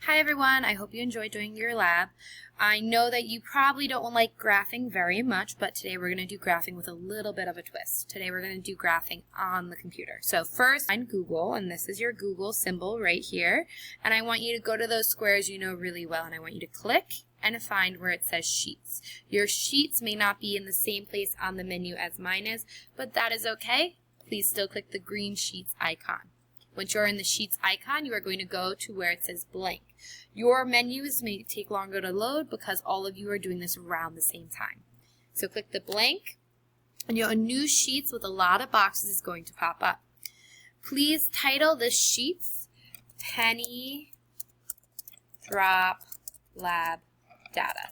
Hi everyone, I hope you enjoyed doing your lab. I know that you probably don't like graphing very much, but today we're going to do graphing with a little bit of a twist. Today we're going to do graphing on the computer. So first, find Google, and this is your Google symbol right here. And I want you to go to those squares you know really well, and I want you to click and find where it says Sheets. Your Sheets may not be in the same place on the menu as mine is, but that is okay. Please still click the green Sheets icon. Once you're in the Sheets icon, you are going to go to where it says blank. Your menus may take longer to load because all of you are doing this around the same time. So click the blank, and a new Sheets with a lot of boxes is going to pop up. Please title the Sheets Penny Drop Lab Data.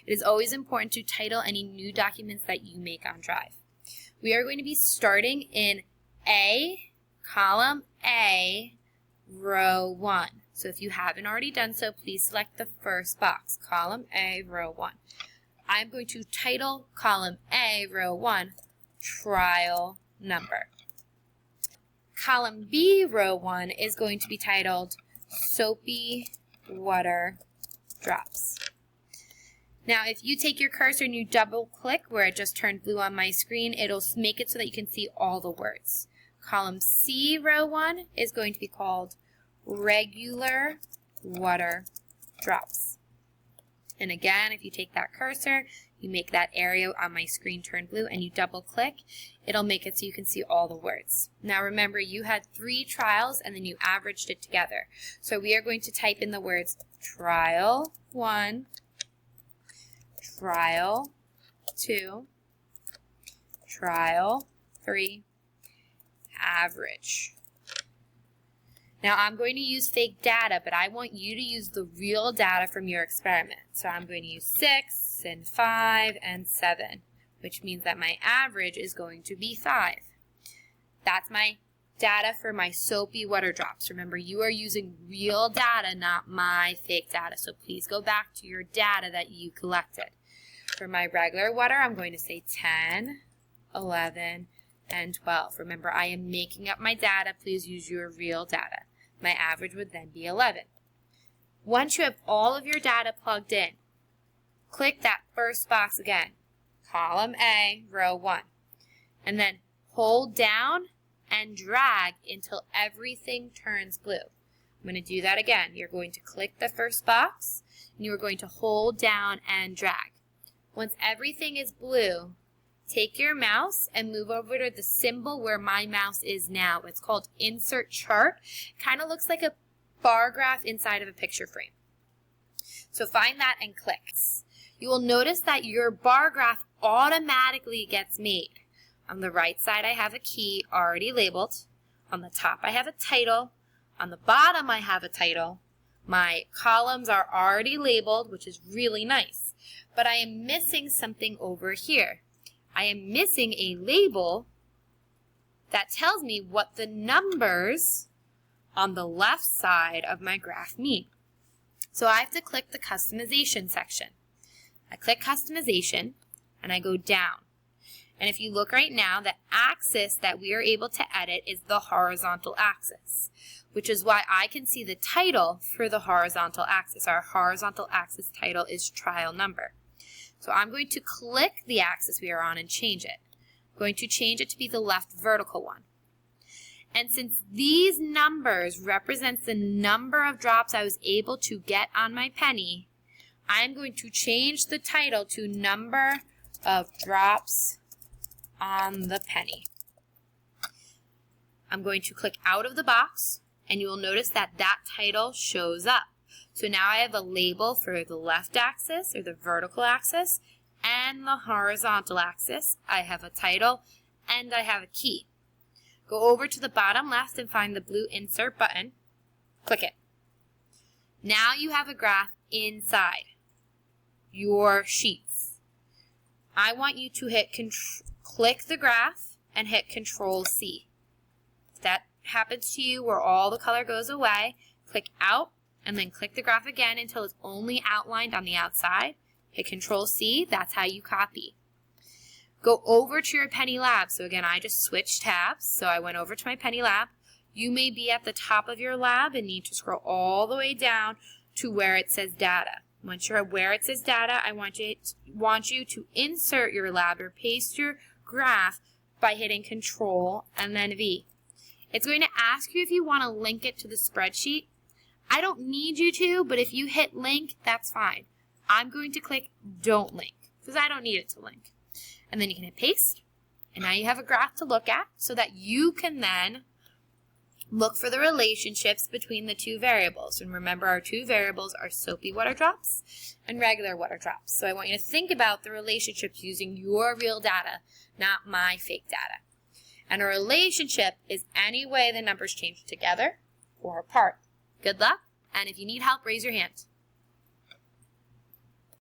It is always important to title any new documents that you make on Drive. We are going to be starting in column A, row 1. So if you haven't already done so, please select the first box, column A, row 1. I'm going to title column A, row 1, trial number. Column B, row 1 is going to be titled soapy water drops. Now, if you take your cursor and you double click where it just turned blue on my screen, it'll make it so that you can see all the words. Column C, row 1 is going to be called regular water drops. And again, if you take that cursor, you make that area on my screen turn blue and you double click, it'll make it so you can see all the words. Now remember, you had 3 trials and then you averaged it together. So we are going to type in the words trial 1, trial 2, trial 3, average. Now I'm going to use fake data, but I want you to use the real data from your experiment. So I'm going to use 6 and 5 and 7, which means that my average is going to be 5. That's my data for my soapy water drops. Remember, you are using real data, not my fake data. So please go back to your data that you collected. For my regular water, I'm going to say 10, 11, and 12. Remember, I am making up my data. Please use your real data. My average would then be 11. Once you have all of your data plugged in, click that first box again, column A, row 1, and then hold down and drag until everything turns blue. I'm going to do that again. You're going to click the first box, and you are going to hold down and drag. Once everything is blue, take your mouse and move over to the symbol where my mouse is now. It's called Insert Chart. Kind of looks like a bar graph inside of a picture frame. So find that and click. You will notice that your bar graph automatically gets made. On the right side, I have a key already labeled. On the top, I have a title. On the bottom, I have a title. My columns are already labeled, which is really nice. But I am missing something over here. I am missing a label that tells me what the numbers on the left side of my graph mean. So I have to click the customization section. I click customization and I go down. And if you look right now, the axis that we are able to edit is the horizontal axis, which is why I can see the title for the horizontal axis. Our horizontal axis title is trial number. So I'm going to click the axis we are on and change it. I'm going to change it to be the left vertical one. And since these numbers represent the number of drops I was able to get on my penny, I'm going to change the title to number of drops on the penny. I'm going to click out of the box, and you will notice that that title shows up. So now I have a label for the left axis, or the vertical axis, and the horizontal axis. I have a title, and I have a key. Go over to the bottom left and find the blue insert button. Click it. Now you have a graph inside your sheets. I want you to click the graph and hit Control C. If that happens to you where all the color goes away, click out and then click the graph again until it's only outlined on the outside. Hit Control C, that's how you copy. Go over to your Penny Lab. So again, I just switched tabs. So I went over to my Penny Lab. You may be at the top of your lab and need to scroll all the way down to where it says data. Once you're at where it says data, I want you to insert your lab or paste your graph by hitting Control and then V. It's going to ask you if you want to link it to the spreadsheet. I don't need you to, but if you hit link, that's fine. I'm going to click don't link because I don't need it to link. And then you can hit paste. And now you have a graph to look at so that you can then look for the relationships between the two variables. And remember, our two variables are soapy water drops and regular water drops. So I want you to think about the relationships using your real data, not my fake data. And a relationship is any way the numbers change together or apart. Good luck, and if you need help, raise your hand.